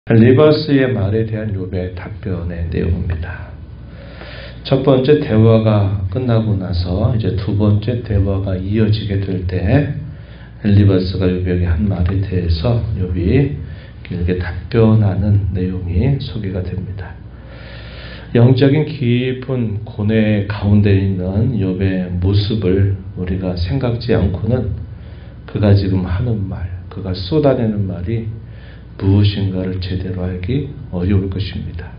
엘리바스의 말에 대한 욥의 답변의 내용입니다. 첫 번째 대화가 끝나고 나서 이제 두 번째 대화가 이어지게 될 때 엘리바스가 욥에게 한 말에 대해서 욥이 길게 답변하는 내용이 소개가 됩니다. 영적인 깊은 고뇌 가운데 있는 욥의 모습을 우리가 생각지 않고는 그가 지금 하는 말, 그가 쏟아내는 말이 무엇인가를 제대로 알기 어려울 것입니다.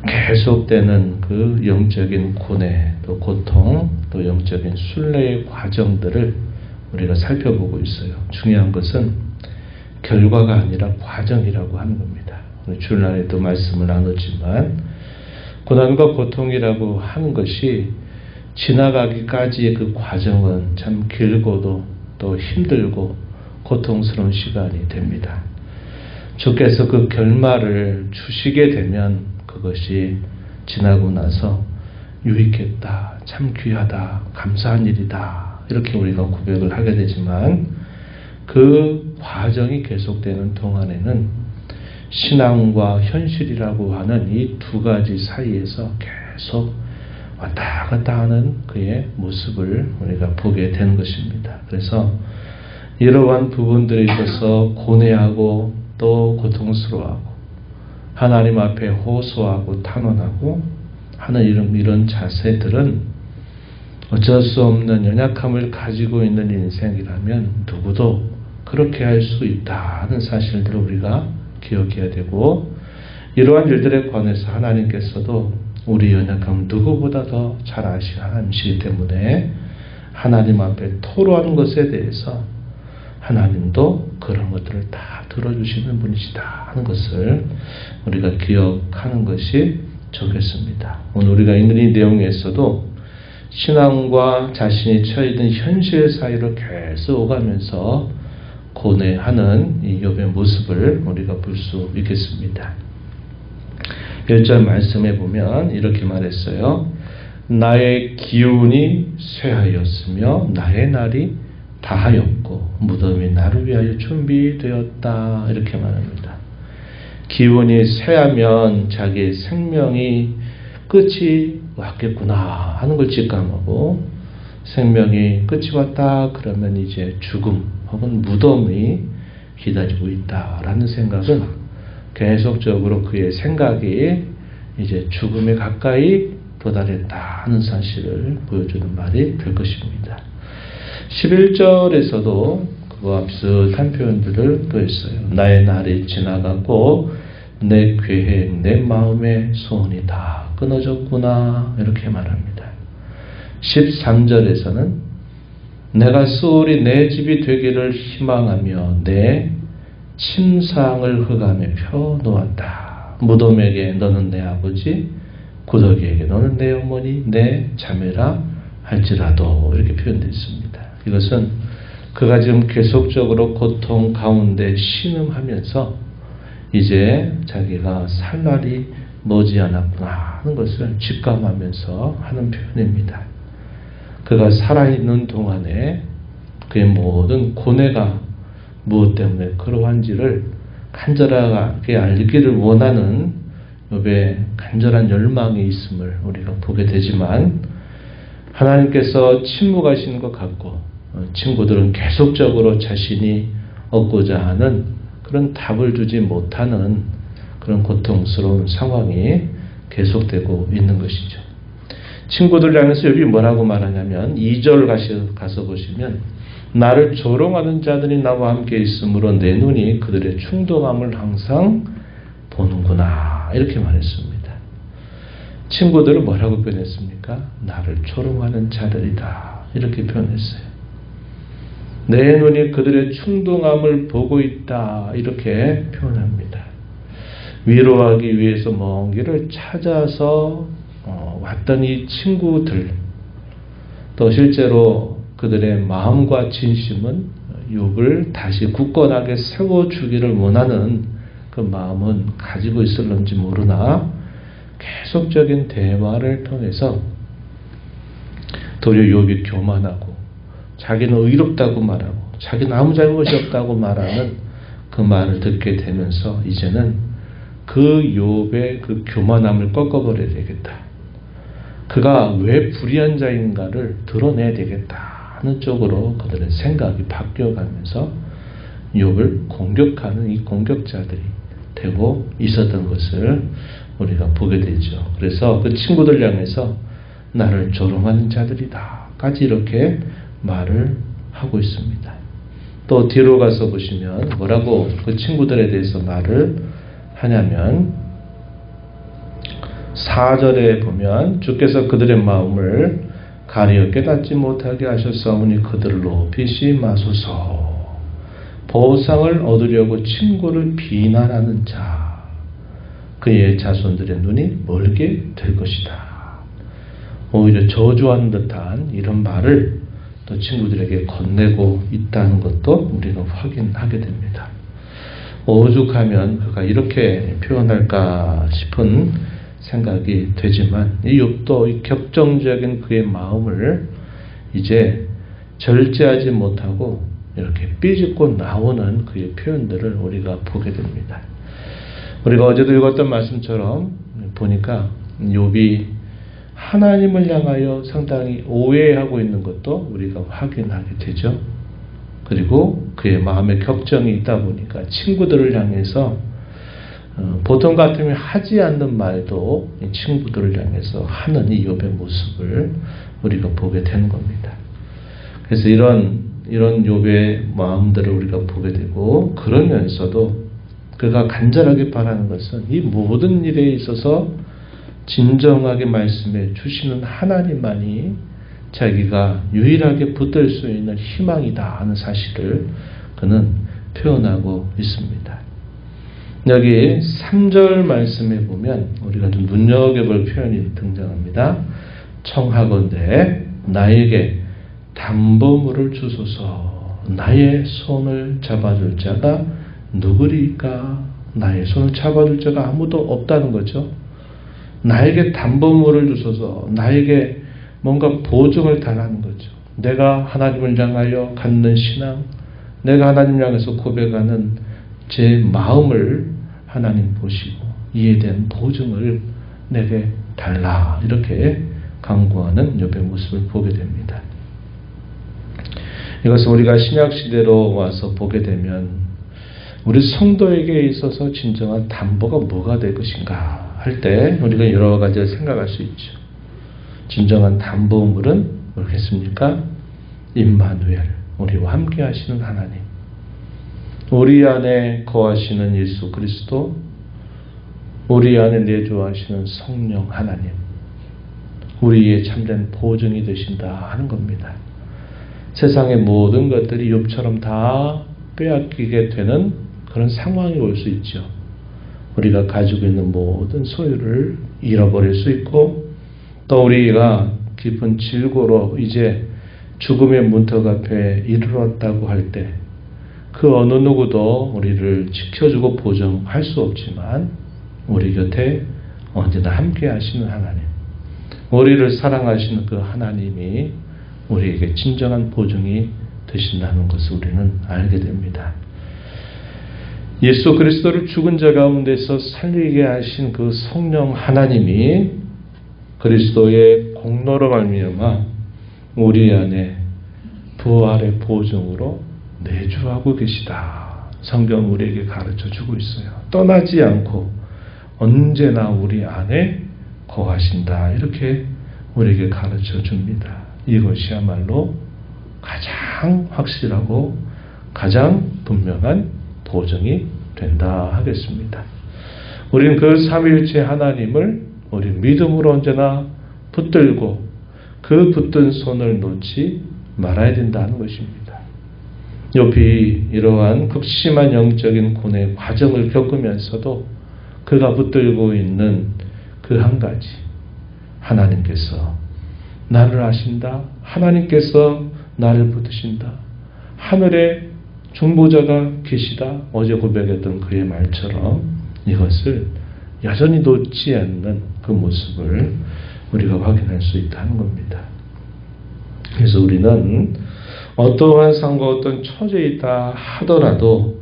계속되는 그 영적인 고뇌, 또 고통, 또 영적인 순례의 과정들을 우리가 살펴보고 있어요. 중요한 것은 결과가 아니라 과정이라고 하는 겁니다. 주일날에도 말씀을 나눴지만 고난과 고통이라고 하는 것이 지나가기까지의 그 과정은 참 길고도 또 힘들고 고통스러운 시간이 됩니다. 주께서 그 결말을 주시게 되면 그것이 지나고 나서 유익했다, 참 귀하다, 감사한 일이다 이렇게 우리가 고백을 하게 되지만 그 과정이 계속되는 동안에는 신앙과 현실이라고 하는 이 두 가지 사이에서 계속 왔다 갔다 하는 그의 모습을 우리가 보게 되는 것입니다. 그래서 이러한 부분들에 있어서 고뇌하고 또 고통스러워하고 하나님 앞에 호소하고 탄원하고 하는 이런 자세들은 어쩔 수 없는 연약함을 가지고 있는 인생이라면 누구도 그렇게 할 수 있다는 사실들을 우리가 기억해야 되고 이러한 일들에 관해서 하나님께서도 우리 연약함 누구보다 더 잘 아시는 하나님이시기 때문에 하나님 앞에 토로하는 것에 대해서 하나님도 그런 것들을 다 들어주시는 분이시다 하는 것을 우리가 기억하는 것이 좋겠습니다. 오늘 우리가 읽는 이 내용에서도 신앙과 자신이 처해있는 현실 사이를 계속 오가면서 고뇌하는 이 욥의 모습을 우리가 볼 수 있겠습니다. 1절 말씀에 보면 이렇게 말했어요. 나의 기운이 쇠하였으며 나의 날이 다하였고 무덤이 나를 위하여 준비되었다 이렇게 말합니다. 기운이 쇠하면 자기의 생명이 끝이 왔겠구나 하는 걸 직감하고 생명이 끝이 왔다 그러면 이제 죽음 혹은 무덤이 기다리고 있다라는 생각은 계속적으로 그의 생각이 이제 죽음에 가까이 도달했다 하는 사실을 보여주는 말이 될 것입니다. 11절에서도 그와 비슷한 표현들을 또 했어요. 나의 날이 지나가고 내 계획, 내 마음의 소원이 다 끊어졌구나 이렇게 말합니다. 13절에서는 내가 수월이 내 집이 되기를 희망하며 내 침상을 흑암에 펴놓았다. 무덤에게 너는 내 아버지, 구더기에게 너는 내 어머니, 내 자매라 할지라도 이렇게 표현되어 있습니다. 이것은 그가 지금 계속적으로 고통 가운데 신음하면서 이제 자기가 살 날이 머지않았구나 하는 것을 직감하면서 하는 표현입니다. 그가 살아있는 동안에 그의 모든 고뇌가 무엇 때문에 그러한지를 간절하게 알기를 원하는 욥의 간절한 열망이 있음을 우리가 보게 되지만 하나님께서 침묵하시는 것 같고 친구들은 계속적으로 자신이 얻고자 하는 그런 답을 주지 못하는 그런 고통스러운 상황이 계속되고 있는 것이죠. 친구들 향해서 욥이 뭐라고 말하냐면 2절 가서 보시면 나를 조롱하는 자들이 나와 함께 있으므로 내 눈이 그들의 충동함을 항상 보는구나 이렇게 말했습니다. 친구들은 뭐라고 표현했습니까? 나를 조롱하는 자들이다 이렇게 표현했어요. 내 눈이 그들의 충동함을 보고 있다 이렇게 표현합니다. 위로하기 위해서 먼 길을 찾아서 왔던 이 친구들 또 실제로 그들의 마음과 진심은 욥을 다시 굳건하게 세워주기를 원하는 그 마음은 가지고 있을런지 모르나 계속적인 대화를 통해서 도리어 욥이 교만하고 자기는 의롭다고 말하고 자기는 아무 잘못이 없다고 말하는 그 말을 듣게 되면서 이제는 그 욥의 그 교만함을 꺾어버려야 되겠다. 그가 왜 불의한 자인가를 드러내야 되겠다 하는 쪽으로 그들의 생각이 바뀌어가면서 욥을 공격하는 이 공격자들이 되고 있었던 것을 우리가 보게 되죠. 그래서 그 친구들 향해서 나를 조롱하는 자들이다까지 이렇게 말을 하고 있습니다. 또 뒤로 가서 보시면 뭐라고 그 친구들에 대해서 말을 하냐면 4절에 보면 주께서 그들의 마음을 가리어 깨닫지 못하게 하셨사오니 그들을 높이시 마소서. 보상을 얻으려고 친구를 비난하는 자, 그의 자손들의 눈이 멀게 될 것이다. 오히려 저주하는 듯한 이런 말을 또 친구들에게 건네고 있다는 것도 우리가 확인하게 됩니다. 오죽하면 그가 이렇게 표현할까 싶은 생각이 되지만 이 욥도 이 격정적인 그의 마음을 이제 절제하지 못하고 이렇게 삐집고 나오는 그의 표현들을 우리가 보게 됩니다. 우리가 어제도 읽었던 말씀처럼 보니까 욥이 하나님을 향하여 상당히 오해하고 있는 것도 우리가 확인하게 되죠. 그리고 그의 마음에 격정이 있다 보니까 친구들을 향해서 보통 같으면 하지 않는 말도 친구들을 향해서 하는 이 욥의 모습을 우리가 보게 되는 겁니다. 그래서 이런 욥의 마음들을 우리가 보게 되고, 그러면서도 그가 간절하게 바라는 것은 이 모든 일에 있어서 진정하게 말씀해 주시는 하나님만이 자기가 유일하게 붙들 수 있는 희망이다 하는 사실을 그는 표현하고 있습니다. 여기 3절 말씀에 보면 우리가 좀 눈여겨볼 표현이 등장합니다. 청하건대 나에게 담보물을 주소서. 나의 손을 잡아줄 자가 누구리까? 나의 손을 잡아줄 자가 아무도 없다는 거죠. 나에게 담보물을 주소서. 나에게 뭔가 보증을 달라는 거죠. 내가 하나님을 향하여 갖는 신앙, 내가 하나님 향해서 고백하는 제 마음을 하나님 보시고 이에 대한 보증을 내게 달라, 이렇게 간구하는 욥의 모습을 보게 됩니다. 이것을 우리가 신약시대로 와서 보게 되면 우리 성도에게 있어서 진정한 담보가 뭐가 될 것인가 할 때 우리가 여러 가지를 생각할 수 있죠. 진정한 담보물은 뭐겠습니까? 임마누엘, 우리와 함께 하시는 하나님, 우리 안에 거하시는 예수 그리스도, 우리 안에 내주하시는 성령 하나님, 우리의 참된 보증이 되신다 하는 겁니다. 세상의 모든 것들이 욥처럼 다 빼앗기게 되는 그런 상황이 올 수 있죠. 우리가 가지고 있는 모든 소유를 잃어버릴 수 있고, 또 우리가 깊은 질고로 이제 죽음의 문턱 앞에 이르렀다고 할 때 그 어느 누구도 우리를 지켜주고 보증할 수 없지만 우리 곁에 언제나 함께 하시는 하나님, 우리를 사랑하시는 그 하나님이 우리에게 진정한 보증이 되신다는 것을 우리는 알게 됩니다. 예수 그리스도를 죽은 자 가운데서 살리게 하신 그 성령 하나님이 그리스도의 공로로 말미암아 우리 안에 부활의 보증으로 내주하고 계시다. 성경은 우리에게 가르쳐주고 있어요. 떠나지 않고 언제나 우리 안에 거하신다, 이렇게 우리에게 가르쳐줍니다. 이것이야말로 가장 확실하고 가장 분명한 보증이 된다 하겠습니다. 우리는 그 삼위일체 하나님을 우리 믿음으로 언제나 붙들고 그 붙든 손을 놓지 말아야 된다는 것입니다. 욥이 이러한 극심한 영적인 고뇌의 과정을 겪으면서도 그가 붙들고 있는 그 한 가지, 하나님께서 나를 아신다, 하나님께서 나를 붙드신다, 하늘에 중보자가 계시다, 어제 고백했던 그의 말처럼 이것을 여전히 놓지 않는 그 모습을 우리가 확인할 수 있다는 겁니다. 그래서 우리는 어떠한 상과 어떤 처지에 있다 하더라도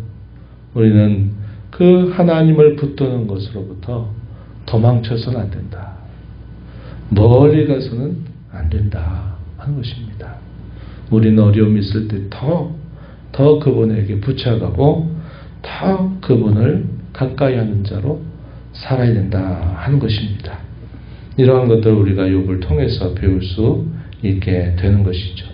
우리는 그 하나님을 붙드는 것으로부터 도망쳐서는 안 된다. 멀리 가서는 안 된다 하는 것입니다. 우리는 어려움이 있을 때 더 그분에게 붙여가고 더 그분을 가까이 하는 자로 살아야 된다 하는 것입니다. 이러한 것들을 우리가 욥을 통해서 배울 수 있게 되는 것이죠.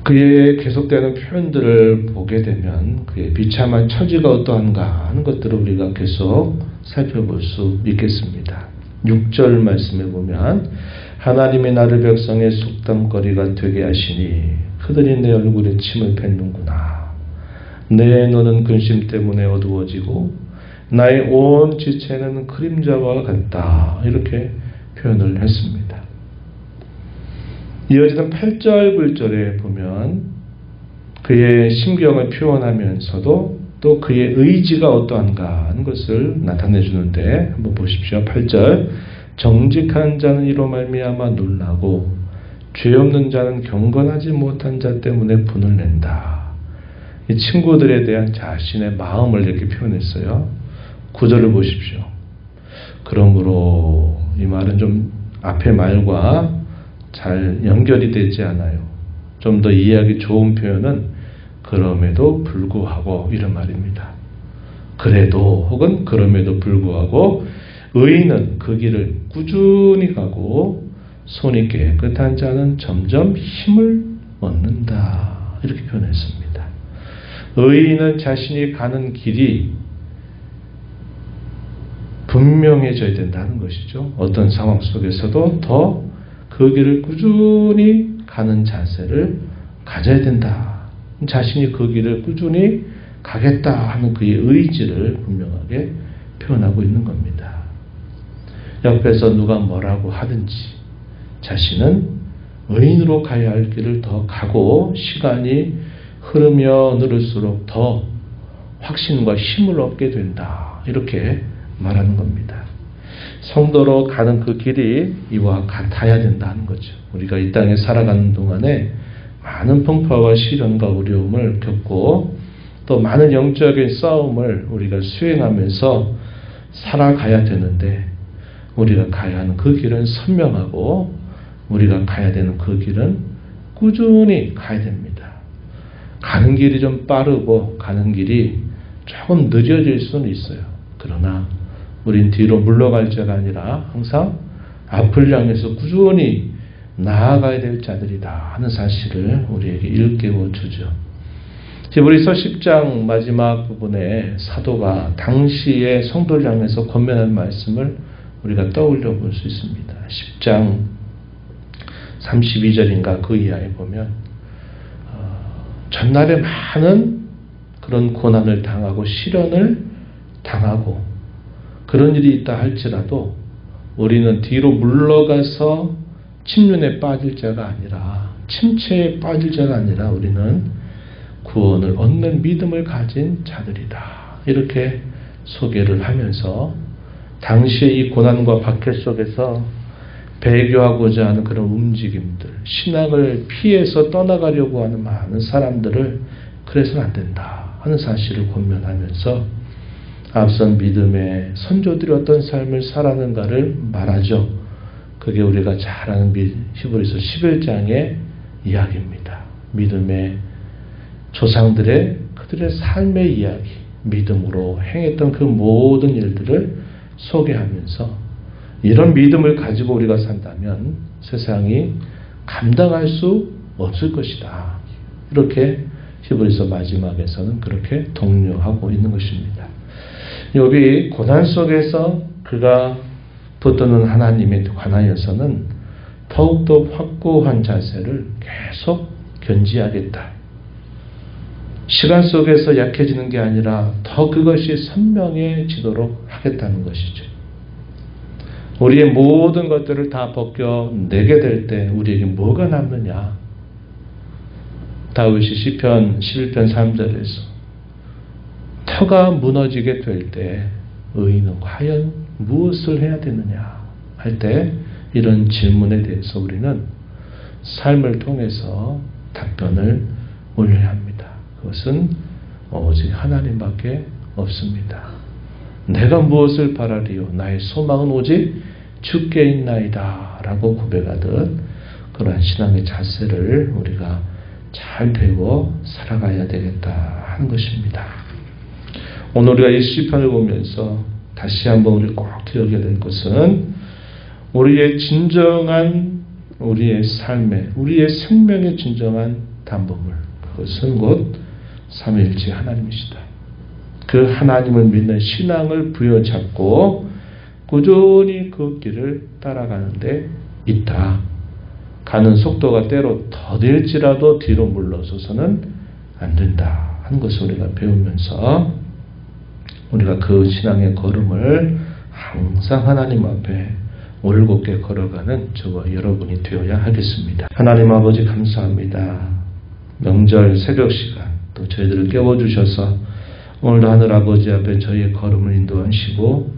그의 계속되는 표현들을 보게 되면 그의 비참한 처지가 어떠한가 하는 것들을 우리가 계속 살펴볼 수 있겠습니다. 6절 말씀에 보면 하나님이 나를 백성의 속담거리가 되게 하시니 그들이 내 얼굴에 침을 뱉는구나. 내 눈은 근심 때문에 어두워지고 나의 온 지체는 그림자와 같다. 이렇게 표현을 했습니다. 이어지는 8절, 9절에 보면 그의 심경을 표현하면서도 또 그의 의지가 어떠한가 하는 것을 나타내 주는데 한번 보십시오. 8절 정직한 자는 이로 말미암아 놀라고 죄 없는 자는 경건하지 못한 자 때문에 분을 낸다. 이 친구들에 대한 자신의 마음을 이렇게 표현했어요. 9절을 보십시오. 그러므로 이 말은 좀 앞의 말과 잘 연결이 되지 않아요. 좀 더 이해하기 좋은 표현은 그럼에도 불구하고 이런 말입니다. 그래도 혹은 그럼에도 불구하고 의인은 그 길을 꾸준히 가고 손이 깨끗한 자는 점점 힘을 얻는다. 이렇게 표현했습니다. 의인은 자신이 가는 길이 분명해져야 된다는 것이죠. 어떤 상황 속에서도 더 그 길을 꾸준히 가는 자세를 가져야 된다. 자신이 그 길을 꾸준히 가겠다 하는 그의 의지를 분명하게 표현하고 있는 겁니다. 옆에서 누가 뭐라고 하든지 자신은 의인으로 가야 할 길을 더 가고 시간이 흐르며 늘을수록 더 확신과 힘을 얻게 된다. 이렇게 말하는 겁니다. 성도로 가는 그 길이 이와 같아야 된다는 거죠. 우리가 이 땅에 살아가는 동안에 많은 풍파와 시련과 어려움을 겪고 또 많은 영적인 싸움을 우리가 수행하면서 살아가야 되는데 우리가 가야 하는 그 길은 선명하고 우리가 가야 되는 그 길은 꾸준히 가야 됩니다. 가는 길이 좀 빠르고 가는 길이 조금 느려질 수는 있어요. 그러나 우린 뒤로 물러갈 자가 아니라 항상 앞을 향해서 꾸준히 나아가야 될 자들이다 하는 사실을 우리에게 일깨워 주죠. 히브리서 10장 마지막 부분에 사도가 당시의 성도를 향해서 권면한 말씀을 우리가 떠올려 볼 수 있습니다. 10장 32절인가 그 이하에 보면 전날에 많은 그런 고난을 당하고 시련을 당하고 그런 일이 있다 할지라도 우리는 뒤로 물러가서 침륜에 빠질 자가 아니라 침체에 빠질 자가 아니라 우리는 구원을 얻는 믿음을 가진 자들이다. 이렇게 소개를 하면서 당시의 이 고난과 박해 속에서 배교하고자 하는 그런 움직임들, 신앙을 피해서 떠나가려고 하는 많은 사람들을 그래서는 안 된다 하는 사실을 권면하면서 앞선 믿음의 선조들이 어떤 삶을 살았는가를 말하죠. 그게 우리가 잘 아는 히브리서 11장의 이야기입니다. 믿음의 조상들의 그들의 삶의 이야기, 믿음으로 행했던 그 모든 일들을 소개하면서 이런 믿음을 가지고 우리가 산다면 세상이 감당할 수 없을 것이다. 이렇게 히브리서 마지막에서는 그렇게 독려하고 있는 것입니다. 욥이 고난 속에서 그가 붙드는 하나님에 관하여서는 더욱더 확고한 자세를 계속 견지하겠다. 시간 속에서 약해지는 게 아니라 더 그것이 선명해지도록 하겠다는 것이죠. 우리의 모든 것들을 다 벗겨내게 될 때 우리에게 뭐가 남느냐. 다윗이 시편 11편 3절에서 터가 무너지게 될 때 의인은 과연 무엇을 해야 되느냐 할 때 이런 질문에 대해서 우리는 삶을 통해서 답변을 올려야 합니다. 그것은 오직 하나님밖에 없습니다. 내가 무엇을 바라리요? 나의 소망은 오직 주께 있나이다 라고 고백하듯 그러한 신앙의 자세를 우리가 잘 배워 살아가야 되겠다 하는 것입니다. 오늘 우리가 이 시편을 보면서 다시 한번 우리 꼭 기억해야 될 것은 우리의 진정한 우리의 삶의 우리의 생명의 진정한 담보물, 그것은 곧 삼위일체 하나님이시다. 그 하나님을 믿는 신앙을 부여잡고 꾸준히 그 길을 따라가는 데 있다. 가는 속도가 때로 더딜지라도 뒤로 물러서서는 안 된다 하는 것을 우리가 배우면서 우리가 그 신앙의 걸음을 항상 하나님 앞에 올곧게 걸어가는 저와 여러분이 되어야 하겠습니다. 하나님 아버지 감사합니다. 명절 새벽 시간 또 저희들을 깨워주셔서 오늘도 하늘 아버지 앞에 저희의 걸음을 인도하시고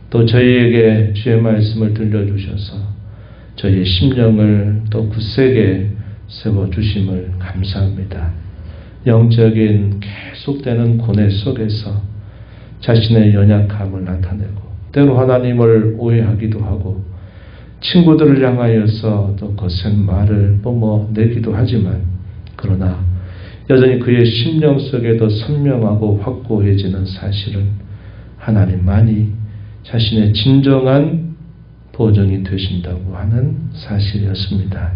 또 저희에게 주의 말씀을 들려주셔서 저희의 심령을 또 굳세게 세워주심을 감사합니다. 영적인 계속되는 고뇌 속에서 자신의 연약함을 나타내고 때로 하나님을 오해하기도 하고 친구들을 향하여서 또 거센 말을 뿜어내기도 하지만 그러나 여전히 그의 심령 속에 더 선명하고 확고해지는 사실은 하나님만이 자신의 진정한 보정이 되신다고 하는 사실이었습니다.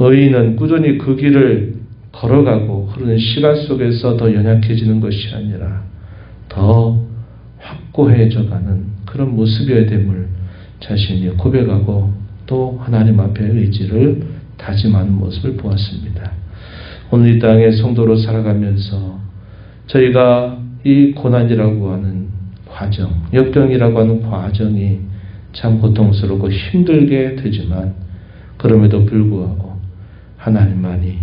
의인은 꾸준히 그 길을 걸어가고 흐르는 시간 속에서 더 연약해지는 것이 아니라 더 확고해져가는 그런 모습이어야 됨을 자신이 고백하고 또 하나님 앞에 의지를 다짐하는 모습을 보았습니다. 오늘 이 땅의 성도로 살아가면서 저희가 이 고난이라고 하는 과정, 역경이라고 하는 과정이 참 고통스럽고 힘들게 되지만 그럼에도 불구하고 하나님만이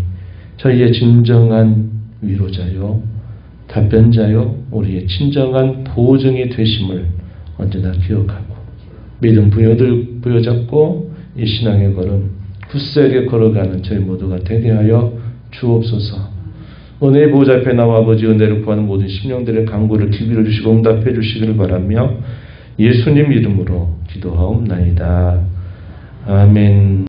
저희의 진정한 위로자요, 답변자요, 우리의 진정한 보증이 되심을 언제나 기억하고 믿음 부여잡고 이 신앙의 걸음 굳세게 걸어가는 저희 모두가 되게 하여 주옵소서. 은혜의 보좌 앞에 나와 아버지 은혜를 구하는 모든 심령들의 간구를 기비를 주시고 응답해 주시기를 바라며 예수님 이름으로 기도하옵나이다. 아멘.